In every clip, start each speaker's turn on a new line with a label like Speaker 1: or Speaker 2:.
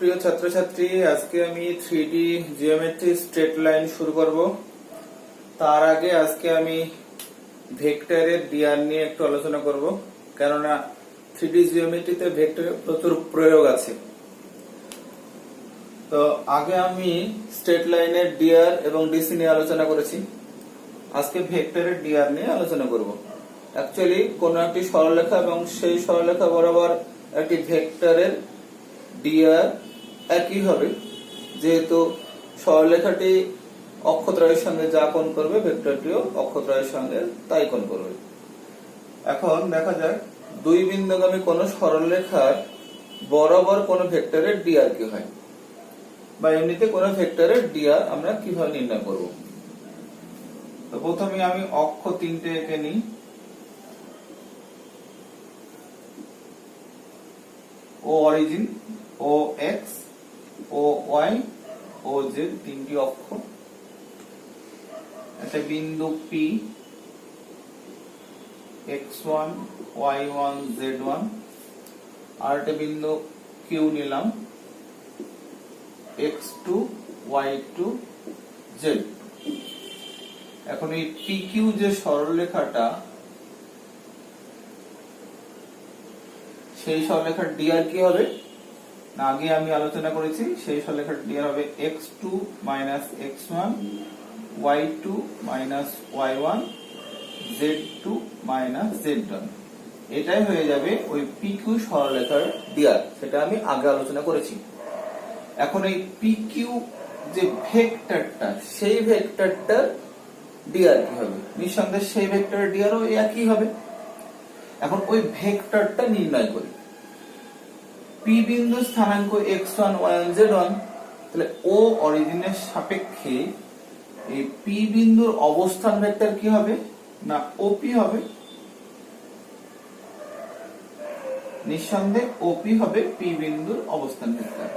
Speaker 1: প্রিয় ছাত্রছাত্রী, আজকে আমি 3D জিওমেট্রি স্ট্রেট লাইন শুরু করব। তার আগে আজকে আমি ভেক্টরের ডিআর নিয়ে একটু আলোচনা করব, কেননা 3D জিওমেট্রিতে ভেক্টরের প্রচুর প্রয়োগ আছে। তো আগে আমি স্ট্রেট লাইনের ডিআর এবং ডিসি নিয়ে আলোচনা করেছি। আজকে ভেক্টরের ডিআর নিয়ে আলোচনা করব। অ্যাকচুয়ালি কোন একটি সরলরেখা এবং সেই সরলরেখা বরাবর একটি ভেক্টরের ডিআর একই হবে, যেহেতু সরলরেখাটি অক্ষত্রয়ের সঙ্গে যা কোণ করবে ভেক্টরটিও অক্ষত্রয়ের সঙ্গে তাই কোণ করবে। এখন দেখা যাক দুই বিন্দুগামী কোন সরলরেখার বরাবর কোন ভেক্টরের ডিআর কি হয়, বা এমনিতে কোন ভেক্টরের ডিআর আমরা কিভাবে নির্ণয় করব। তো প্রথমে আমি অক্ষ তিনটে এঁকে নিই। ও অরিজিন, ও এক্স, ও ওয়াই, ও জেড, তিনটি অক্ষ। একটা বিন্দু পি, x1 y1 z1, আর একটা বিন্দু কিউ নিলাম, x2 y2 z। এখন এই PQ যে সরলরেখাটা, সেই সরলরেখার ডিআর কি হবে না, আগে আমি আলোচনা করেছি। সেই সরলরেখার ডিআর হবে x2 x1 y2 y1 z2 z1। এটাই হয়ে যাবে ওই PQ সরলরেখার ডিআর, সেটা আমি আগে আলোচনা করেছি। এখন এই PQ যে ভেক্টরটা, সেই ভেক্টরটার ডিআর কি হবে? নিঃসন্দেহে সেই ভেক্টরের ডিআরও একই হবে। এখন ওই ভেক্টরটা নির্ণয় করি। পি বিন্দু স্থানাঙ্ক x1 y1 z1, তাহলে ও অরিজিনের সাপেক্ষে এই পি বিন্দুর অবস্থান ভেক্টর কি হবে না, ওপি হবে। নিঃসন্দেহে ওপি হবে পি বিন্দুর অবস্থান ভেক্টর।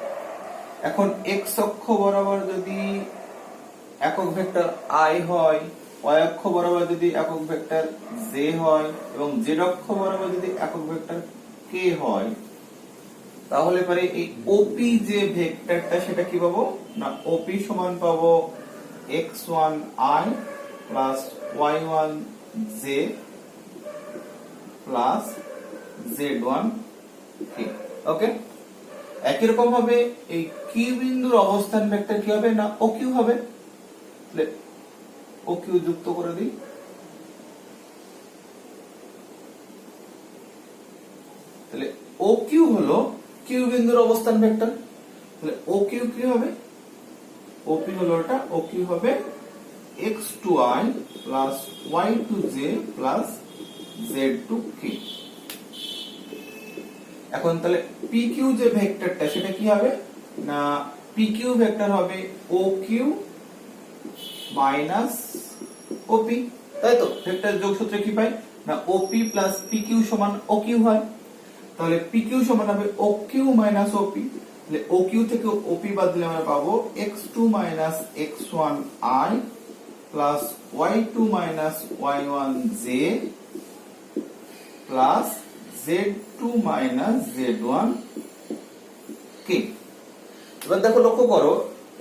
Speaker 1: এখন এক্স অক্ষ বরাবর যদি একক ভেক্টর আই হয়, ওয়াই অক্ষ বরাবর যদি একক ভেক্টর জে হয়, এবং জেড অক্ষ বরাবর যদি একক ভেক্টর কে হয়, তাহলে পরে এই ওপি যে ভেক্টরটা সেটা কি পাবো না, ওপি সমান পাবো x1i plus y1j plus z1k। ওকে, একই রকম ভাবে এই কিউ বিন্দুর অবস্থান ভেক্টর কি হবে না, ও কিউ হবে। তাহলে ও কিউ যুক্ত করে দিই। তাহলে ও কিউ হলো কিউ বিন্দুর অবস্থান ভেক্টর। তাহলে ও কিউ কি হবে, ওপি হলো এটা, ও কিউ হবে x2i plus y2j plus z2k। এখন তাহলে PQ যে ভেক্টরটা সেটা কি হবে না, PQ ভেক্টর হবে OQ মাইনাস OP, তাই তো? ভেক্টর যোগসূত্রে কি পাই না, OP প্লাস PQ সমান OQ হয়। তাহলে PQ সমান হবে OQ মাইনাস OP। তাহলে OQ থেকে OP বাদ দিলে আমরা পাবো x2 minus x1i plus y2 minus y1j plus z2 minus z1k। এবার দেখো, লক্ষ্য করো,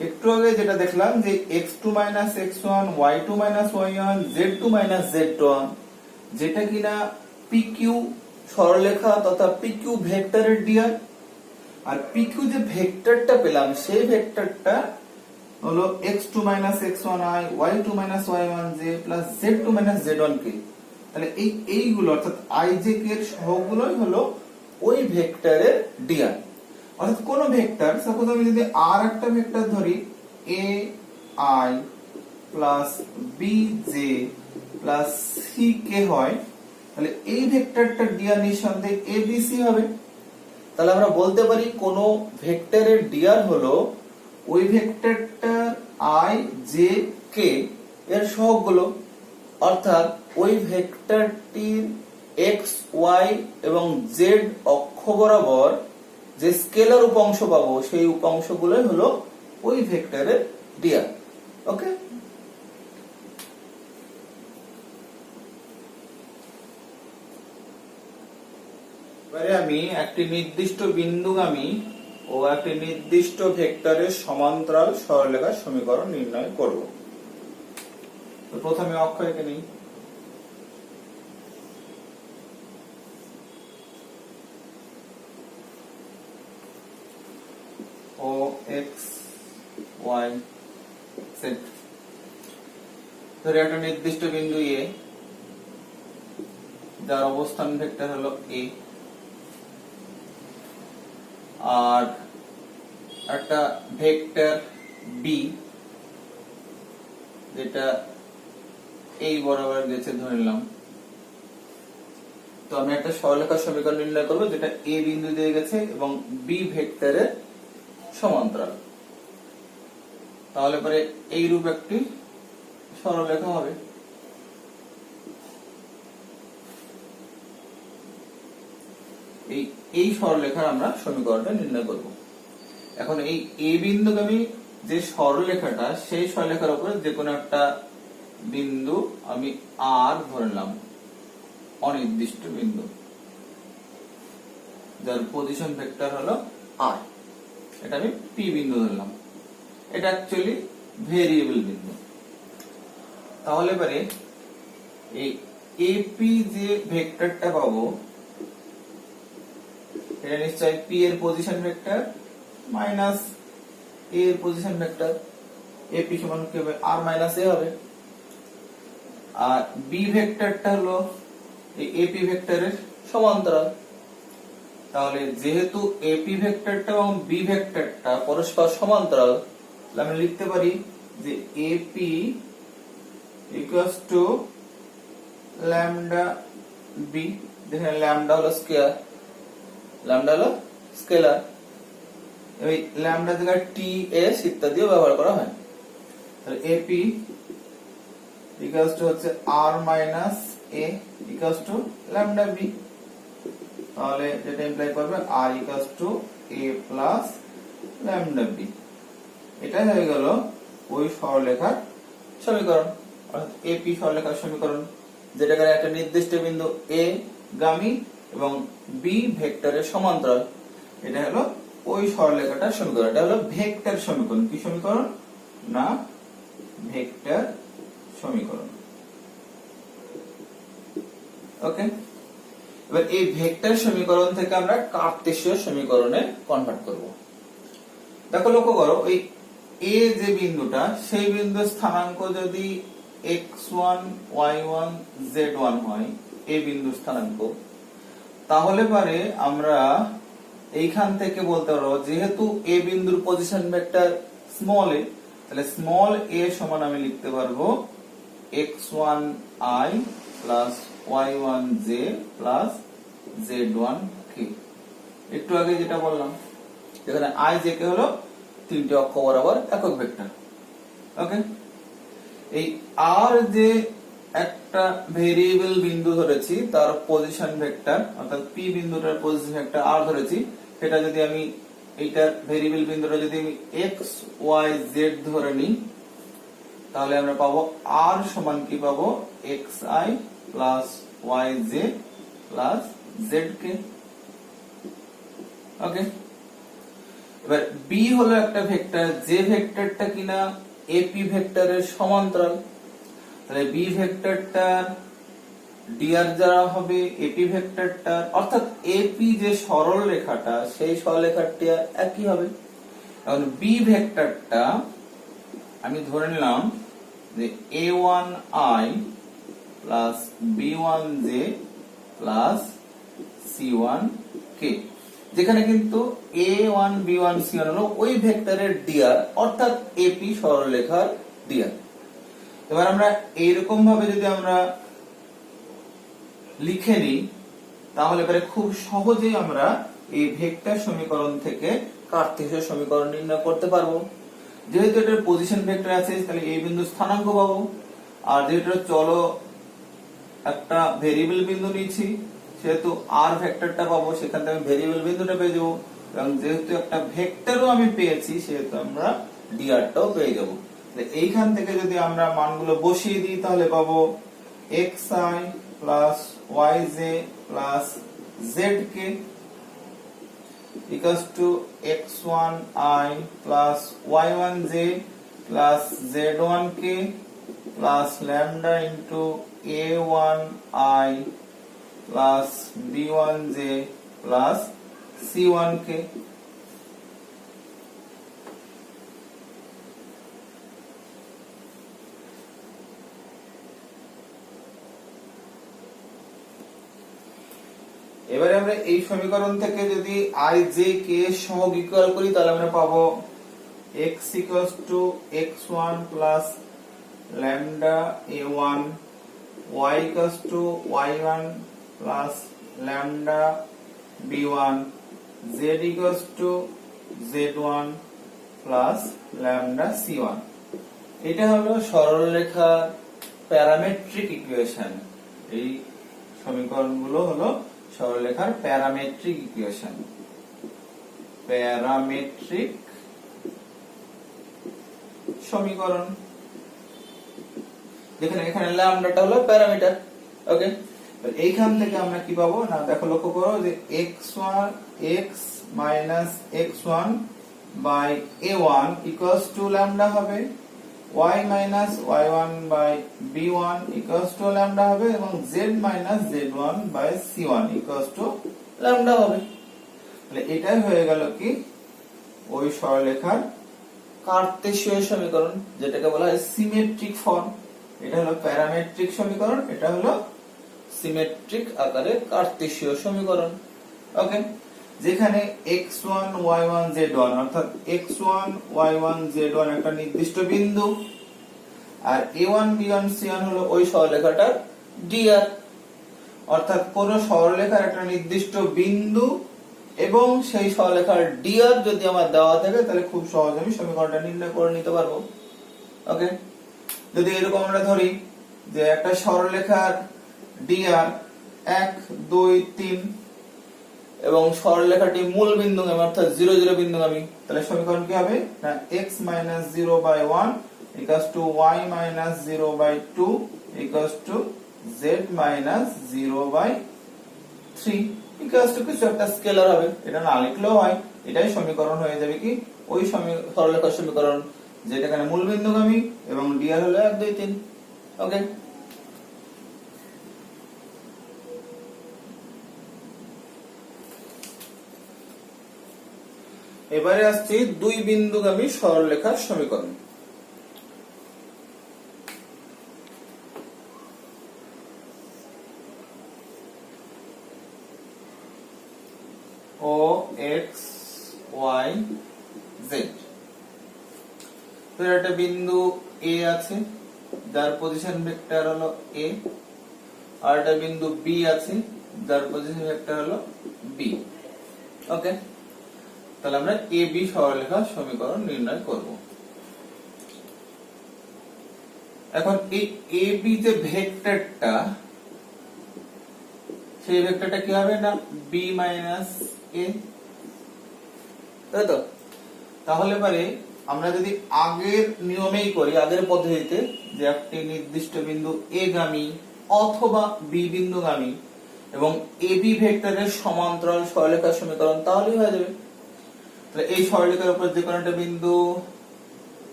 Speaker 1: একটু আগে যেটা দেখলাম যে x2 minus x1, y2 minus y1, z2 minus z1, যেটা কিনা PQ সরলরেখা তথা PQ ভেক্টরের ডিআর। আর PQ যে ভেক্টরটা পেলাম, সেই ভেক্টরটা হলো x2 minus x1i, y2 minus y1j plus z2 minus z1k। তাহলে এইগুলো অর্থাৎ i j k এর সহগগুলোই হলো ওই ভেক্টরের ডিআর। অর্থাৎ কোন ভেক্টর, সাপোজ আমি যদি আর একটা ভেক্টর ধরি a i plus b j plus c k হয়, তাহলে এই ভেক্টরটার ডিআর নিঃসন্দেহে a b c হবে। তাহলে আমরা বলতে পারি কোন ভেক্টরের ডিআর হলো ওই ভেক্টরটার i j k এর সহগগুলো। অর্থাৎ ওই ভেক্টরটির x y এবং z অক্ষ বরাবর যে স্কেলার উপাংশ পাবো, সেই উপাংশগুলোই হলো ওই ভেক্টরের ডিআর। ওকে, এবারে আমি একটি নির্দিষ্ট বিন্দুগামী ও একটি নির্দিষ্ট ভেক্টরের সমান্তরাল সরলরেখার সমীকরণ নির্ণয় করব। তো প্রথমে অক্ষয়কে নিই। ও এক্স ওয়াই জেড, ধরে একটা নির্দিষ্ট বিন্দু এ যার অবস্থান ভেক্টর হলো এ, আর একটা ভেক্টর বি যেটা এই বরাবর গেছে ধরে নিলাম। তো আমি একটা সরলরেখার সমীকরণ নির্ণয় করবো যেটা এ বিন্দু দিয়ে গেছে এবং বি ভেক্টরের সমান্তরাল। তাহলে পরে এই রূপ একটি সরলরেখা হবে। এই সরলরেখার আমরা সমীকরণটা নির্ণয় করব। এখন এই এ বিন্দুগামী যে সরলরেখাটা, সেই সরলরেখার উপরে যে কোনো একটা বিন্দু আমি আর ধরে নিলাম, অনির্দিষ্ট বিন্দু যার পজিশন ভেক্টর হলো আর, এটা আমি পি বিন্দু ধরলাম। এটা অ্যাকচুয়ালি ভেরিয়েবল বিন্দু। তাহলে পরে এই এপি যে ভেক্টরটা পাবো, এটা নিশ্চয়ই পি এর পজিশন ভেক্টর মাইনাস এ এর পজিশন ভেক্টর। এপি সমান কি হবে? আর মাইনাস এ হবে। আর বি ভেক্টরটা হলো এই এপি ভেক্টরের সমান্তরাল। তাহলে যেহেতু এপি ভেক্টরটা এবং বি ভেক্টরটা পরস্পর সমান্তরাল, আমি লিখতে পারি যে AP equals to lambda B, যেখানে ল্যামডা হলো স্কেয়ার, ল্যামডা হলো স্কেলার। এই ল্যামডা জায়গায় টি এস ইত্যাদিও ব্যবহার করা হয়। তাহলে এপি ইকুয়ালস টু হচ্ছে R minus A equals to lambda B. তাহলে যেটা ইমপ্লাই করবে R equals to A plus lambda B. এটা হয়ে গেল ওই সরলরেখার সমীকরণ, অর্থাৎ এপি সরলরেখার সমীকরণ, যেটাকে একটা নির্দিষ্ট বিন্দু এ গামী এবং বি ভেক্টরের সমান্তরাল। এটা হলো ওই সরলরেখাটার সমীকরণ। এটা হলো ভেক্টর সমীকরণ। কি সমীকরণ? না, ভেক্টর সমীকরণ। ওকে, এবার এই ভেক্টর সমীকরণ থেকে আমরা কার্তেশীয় সমীকরণে কনভার্ট করব। দেখো, লক্ষ্য করো, ওই এ যে বিন্দুটা, সেই বিন্দুর স্থানাঙ্ক যদি x1 y1 z1 হয়, এই বিন্দুর স্থানাঙ্ক, তাহলে পারে আমরা এইখান থেকে বলতে পারবো যেহেতু এ বিন্দুর পজিশন ভেক্টর স্মল এ, তাহলে স্মল এ সমান আমি লিখতে পারবো x1i plus y1j plus z1k। একটু আগে যেটা বললাম, যেখানে i j কে হলো তিনটি অক্ষ বরাবর একক ভেক্টর। ওকে, এই আর যে একটা ভেরিয়েবল বিন্দু ধরেছি তার পজিশন ভেক্টর, অর্থাৎ পি বিন্দুটার পজিশন ভেক্টর আর ধরেছি, সেটা যদি আমি এইটার ভেরিয়েবল বিন্দুটা যদি আমি এক্স ওয়াই জেড ধরে নিই, তাহলে আমরা পাবো আর সমান কি পাবো? X I plus Y J plus Z K. Okay, এবার বি হলো একটা ভেক্টর, যে ভেক্টরটা কিনা এপি ভেক্টরের সমান্তরাল। তাহলে বি ভেক্টরটার ডিআর যারা হবে এপি ভেক্টরটার, অর্থাৎ এপি যে সরল রেখাটা, সেই সরল রেখাটি একই হবে। এখন বি ভেক্টরটা আমি ধরে নিলাম যে a1i plus b1j plus c1k, যেখানে কিন্তু a1 b1 c1 হলো ওই ভেক্টরের ডিআর, অর্থাৎ এপি সরলরেখার ডিআর। এবার আমরা এইরকম ভাবে যদি আমরা লিখে নিই, তাহলে পরে খুব সহজেই আমরা এই ভেক্টর সমীকরণ থেকে কার্তেশীয় সমীকরণ নির্ণয় করতে পারবো। যেহেতু এটার পজিশন ভেক্টর আছে, তাহলে এই বিন্দুর স্থানাঙ্ক পাবো। আর যেহেতু চলো একটা ভেরিয়েবল বিন্দু নিচ্ছি, সেহেতু আর ভেক্টরটা পাবো, সেখান থেকে আমি ভেরিয়েবল বিন্দুটা পেয়ে যাবো। এবং যেহেতু একটা ভেক্টরও আমি পেয়েছি, সেহেতু আমরা ডিআরটাও পেয়ে যাবো। এইখান থেকে যদি আমরা মানগুলো বসিয়ে দিই, তাহলে পাবো xi plus yj plus zk। equals to x1i plus y1j plus z1k plus lambda into a1i plus b1j plus c1k. এবারে আমরা এই সমীকরণ থেকে যদি i j k সহগ ইকুয়াল করি তাহলে আমরা পাবো x equals to x1 plus lambda a1, y equals to y1 plus lambda b1, z equals to z1 plus lambda c1. এটা হলো সরলরেখার প্যারামেট্রিক ইকুয়েশন। এই সমীকরণগুলো হলো সরলরেখার প্যারামেট্রিক ইকুয়েশন। প্যারামেট্রিক সমীকরণ। দেখেন এখানে ল্যামডাটা হলো প্যারামিটার। ওকে, এইখান থেকে আমরা কি পাবো না, দেখো লক্ষ্য করো যে x1 x minus x1 by a1 equals to lambda হবে, y minus y1 by b1 equals to lambda হবে এবং z minus z1 by c1 equals to lambda হবে। তাহলে এটাই হয়ে গেল কি ওই সরলরেখার কার্তেশীয় সমীকরণ, যেটাকে বলা হয় সিমেট্রিক ফর্ম। এটা হলো প্যারামেট্রিক সমীকরণ, এটা হলো সিমেট্রিক আকারে কার্তেশীয় সমীকরণ। ওকে, যেখানে x1 y1 z1 অর্থাৎ x1 y1 z1 একটা নির্দিষ্ট বিন্দু আর a1 b1 c1 হলো ওই সরলরেখাটার dr, অর্থাৎ কোন সরলরেখার একটা নির্দিষ্ট বিন্দু এবং সেই সরলরেখার dr যদি আমার দেওয়া থাকে তাহলে খুব সহজে আমি সমীকরণটা নির্ণয় করে নিতে পারবো। ওকে, যদি এরকম আমরা ধরি যে একটা সরলরেখার dr 1 2 3 এবং সরলরেখাটি মূল বিন্দুগামী অর্থাৎ 0 0 বিন্দুগামী, তাহলে সমীকরণ কি হবে না x minus 0 by 1 equals to y minus 0 by 2 equals to z minus 0 by 3 equals to কিছু একটা স্কেলার হবে। এটা না লিখলেও হয়, এটাই সমীকরণ হয়ে যাবে কি ওই সরলরেখার সমীকরণ যেটা এখানে মূল বিন্দুগামী এবং dr হলো 1 2 3। ওকে, এবারে আসছি দুই বিন্দুগামী সরলরেখার সমীকরণ। ও এক্স ওয়াই জেড, তো একটা বিন্দু এ আছে যার পজিশন ভেক্টর হলো এ, আর একটা বিন্দু বি আছে যার পজিশন ভেক্টর হলো বি। ওকে, তাহলে আমরা এ বি সরলরেখার সমীকরণ নির্ণয় করব। এখন এই এ বি যে ভেক্টরটা, সেই ভেক্টরটা কি হবে না বি মাইনাস এ, তাই তো? তাহলে পারে আমরা যদি আগের নিয়মেই করি, আগের পদ্ধতিতে, যে একটি নির্দিষ্ট বিন্দু এ গামী অথবা বি বিন্দুগামী এবং এ বি ভেক্টরের সমান্তরাল সরলরেখার সমীকরণ, তাহলেই হয়ে যাবে। তাহলে এই সরলরেখার উপর যে কোনো একটা বিন্দু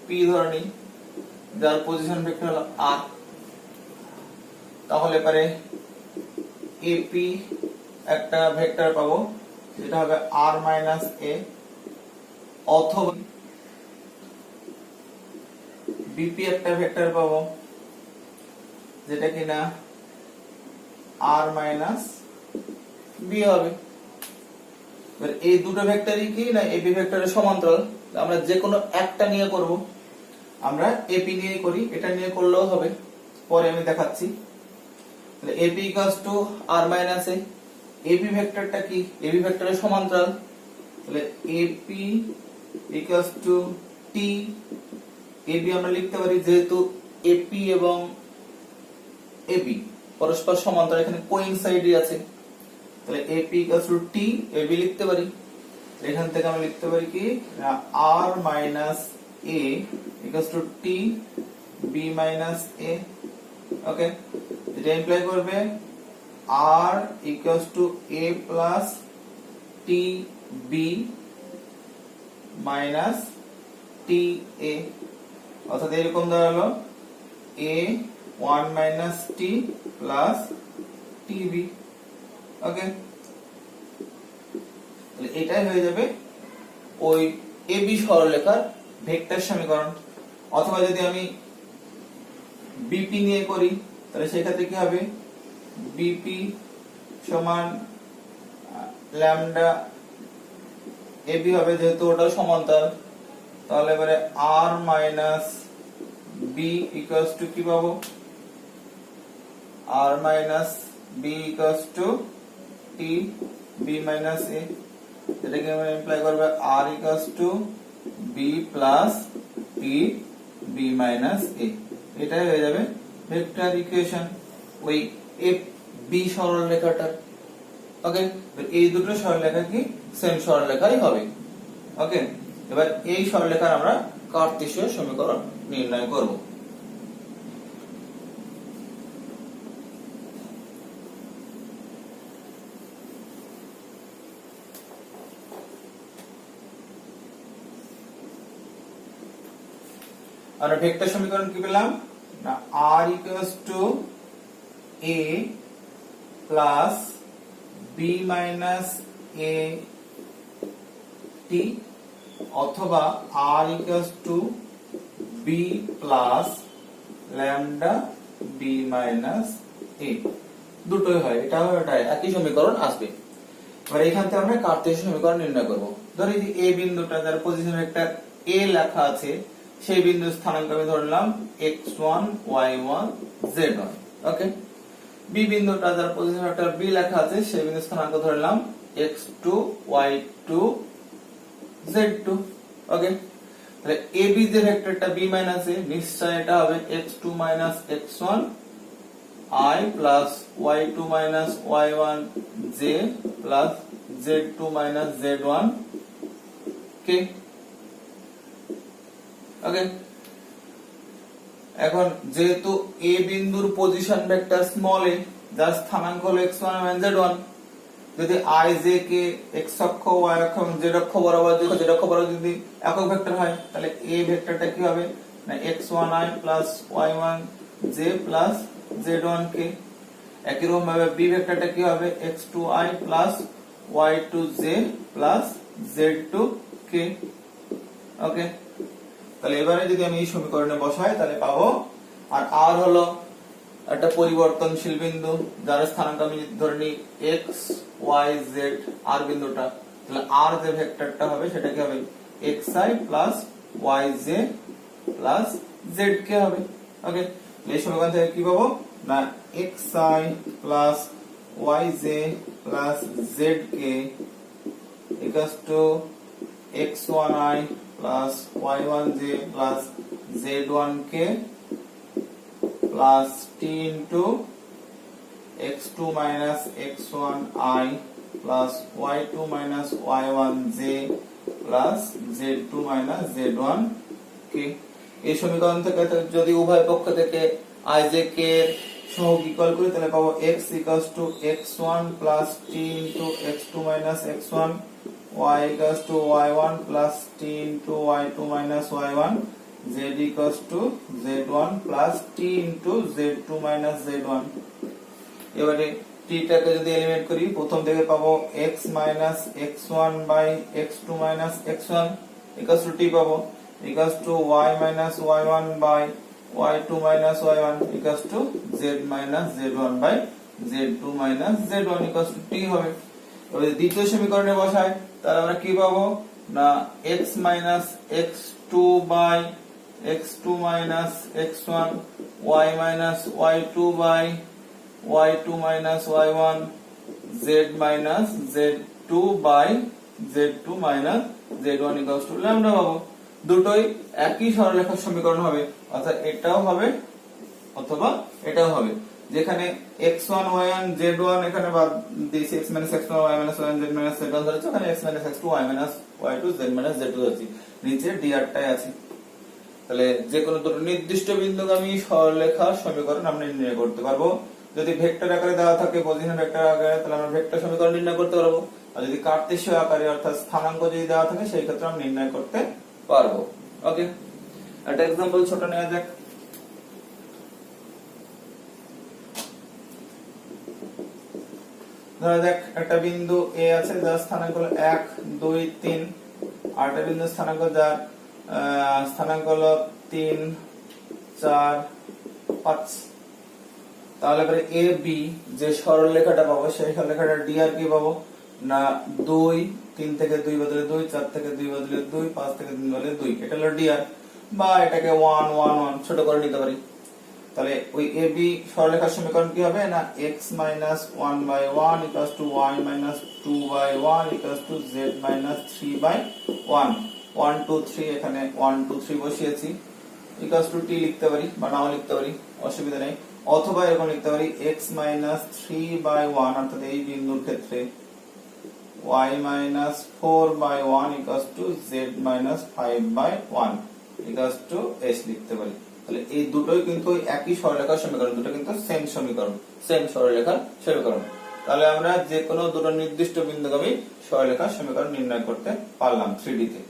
Speaker 1: পি ধরে নিই যার পজিশন ভেক্টর হলো আর, তাহলে পারে এপি একটা ভেক্টর পাবো যেটা হবে আর মাইনাস এ, অথবা বিপি একটা ভেক্টর পাবো যেটা কিনা আর মাইনাস বি হবে। এই দুটো ভেক্টরই কি না এবি ভেক্টরের সমান্তরাল, আমরা যে কোনো একটা নিয়ে করব। আমরা এপি নিয়ে করি, এটা নিয়ে করলেও হবে, পরে আমি দেখাচ্ছি। তাহলে AP equals to R minus A, AB ভেক্টরটা কি এবি ভেক্টরের সমান্তরাল, তাহলে AP equals to T. AB আমরা লিখতে পারি যেহেতু এপি এবং এবি পরস্পর সমান্তরাল, এখানে কোইনসাইডই আছে, তাহলে AP equals to T AB লিখতে পারি। এখান থেকে আমরা লিখতে পারি কি R minus A equals to T B minus A. Okay, এটা ইমপ্লাই করবে R equals to A plus T B minus T A, অর্থাৎ এরকম দাঁড়ালো A 1 minus T plus T B. Okay, তাহলে এটাই হয়ে যাবে ওই এ বি সরলরেখার ভেক্টর সমীকরণ। অথবা যদি আমি বিপি নিয়ে করি তাহলে সেক্ষেত্রে কি হবে, বিপি সমান ল্যামডা এবি হবে, যেহেতু ওটা সমান্তরাল। তাহলে এবারে R minus B equals to কি পাবো, R minus B equals to T B minus A, এটাকে আমরা ইমপ্লাই করবে R equals to B plus T B minus A. এটাই হয়ে যাবে ভেক্টর ইকুয়েশন ওই এফ বি সরলরেখাটা। ওকে, এই দুটো সরলরেখা কি সেম সরলরেখাই হবে। ওকে, এবার এই সরলরেখার আমরা কার্তেশীয় সমীকরণ নির্ণয় করব। আমরা ভেক্টর সমীকরণ কি পেলাম না, r equals to a plus b minus a t, অথবা r equals to b plus lambda b minus a, দুটোই হয়, এটাও এটাই একই সমীকরণ আসবে। এবার এখান থেকে আমরা কার্তেশীয় সমীকরণ নির্ণয় করব। ধরি যে a বিন্দুটা যার পজিশন ভেক্টর a লেখা আছে, সেই বিন্দুর স্থানাঙ্ক আমি ধরলাম x1 y1 z1। ওকে, বি বিন্দুটা যার পজিশন ভেক্টর b লেখা আছে, সেই বিন্দুর স্থানাঙ্ক ধরলাম x2 y2 z2। ওকে, তাহলে a b যে ভেক্টরটা b মাইনাস a, নিশ্চয় এটা হবে x2 minus x1 I plus y2 minus y1 j plus z2 minus z1 k। ওকে, এখন যেহেতু a বিন্দুর পজিশন ভেক্টর স্মল a, যার স্থানাঙ্ক হলো x1 এবং z1, যদি i j কে x অক্ষ y অক্ষ এবং z অক্ষ বরাবর যদি একক ভেক্টর হয়, তাহলে a ভেক্টরটা কি হবে না x1i plus y1 j plus z1 k। একই রকম ভাবে b ভেক্টরটা কি হবে x2i plus y2 j plus z2 k। ওকে, তাহলে এবারে যদি আমি এই সমীকরণে বসাই তাহলে পাবো, আর r হলো একটা পরিবর্তনশীল বিন্দু, যার স্থানাঙ্ক আমি ধরে নিই x y z, r বিন্দুটা, তাহলে r যে ভেক্টরটা হবে সেটা কি হবে xi plus yj plus zk হবে। ওকে, এই সমীকরণ থেকে কি পাবো না xi plus yj plus zk equals to x1i plus y1j plus z1k plus t into x2 minus x1i plus y2 minus y1j plus z2 minus z1k। এই সমীকরণ থেকে যদি উভয় পক্ষ থেকে i j k এর সহগ বিকল্প করি তাহলে পাবো x equals to x1 plus t into x2 minus x1, y equals to y1 plus t into y2 minus y1, z equals to z1 plus t into z2 minus z1। এবারে t টাকে যদি eliminate করি, প্রথম থেকে পাবো x minus x1 by x2 minus x1 equals to t পাবো, equals to y minus y1 by y2 minus y1 equals to z minus z1 by z2 minus z1 equals to t হবে। এবারে দ্বিতীয় সমীকরণে বসাই তাহলে আমরা কি পাবো না x minus x2 by x2 minus x1, y minus y2 by y2 minus y1, z minus z2 by z2 minus z1 equals to lambda পাবো। দুটোই একই সরলরেখার সমীকরণ হবে, অর্থাৎ এটাও হবে অথবা এটাও হবে। যেখানে x1 y1 z1 এখানে বাদ দিয়েছি, x minus x1 y minus y1 z minus z1 ধরেছি, ওখানে x minus x2 y minus y2 z minus z2 ধরেছি, নিচে dr টাই আছে। তাহলে যে কোনো দুটো নির্দিষ্ট বিন্দুগামী সরলরেখার সমীকরণ আমরা নির্ণয় করতে পারবো। যদি ভেক্টর আকারে দেওয়া থাকে, পজিশন ভেক্টর আকারে, তাহলে আমরা ভেক্টর সমীকরণ নির্ণয় করতে পারবো। আর যদি কার্তেশীয় আকারে অর্থাৎ স্থানাঙ্ক যদি দেওয়া থাকে সেই ক্ষেত্রে আমরা নির্ণয় করতে পারবো। ওকে, একটা এক্সাম্পল ছোট নেওয়া যাক। ধরা যাক একটা বিন্দু এ আছে যার স্থানাঙ্ক হলো 1 2 3, আর একটা বিন্দু স্থানাঙ্ক যার স্থানাঙ্ক হলো 3 4 5। তাহলে পরে এ বি যে সরলরেখাটা পাবো সেই সরলরেখাটা ডি আর কি পাবো না 2 3 থেকে 2 বদলে 2, 4 থেকে 2 বদলে 2, 5 থেকে 3 বদলে 2, এটা হলো ডি আর, বা এটাকে 1 1 1 ছোট করে নিতে পারি। তাহলে ওই এ বি সরলরেখার সমীকরণ কি হবে না x - 1/1 y - 2/1 z - 3/1। 1 2 3 এখানে 1 2 3 বসিয়েছি, = t লিখতে পারি বা নাও লিখতে পারি, অসুবিধা নেই। অথবা এরকম লিখতে পারি x - 3/1 অর্থাৎ এই বিন্দুর ক্ষেত্রে y - 4/1 z - 5/1 s লিখতে পারি। তাহলে এই দুটোই কিন্তু একই সরলরেখার সমীকরণ, দুটো কিন্তু সেম সমীকরণ, সেম সরলরেখার সমীকরণ। তাহলে আমরা যে কোনো দুটো নির্দিষ্ট বিন্দুগামী সরলরেখার সমীকরণ নির্ণয় করতে পারলাম 3D তে।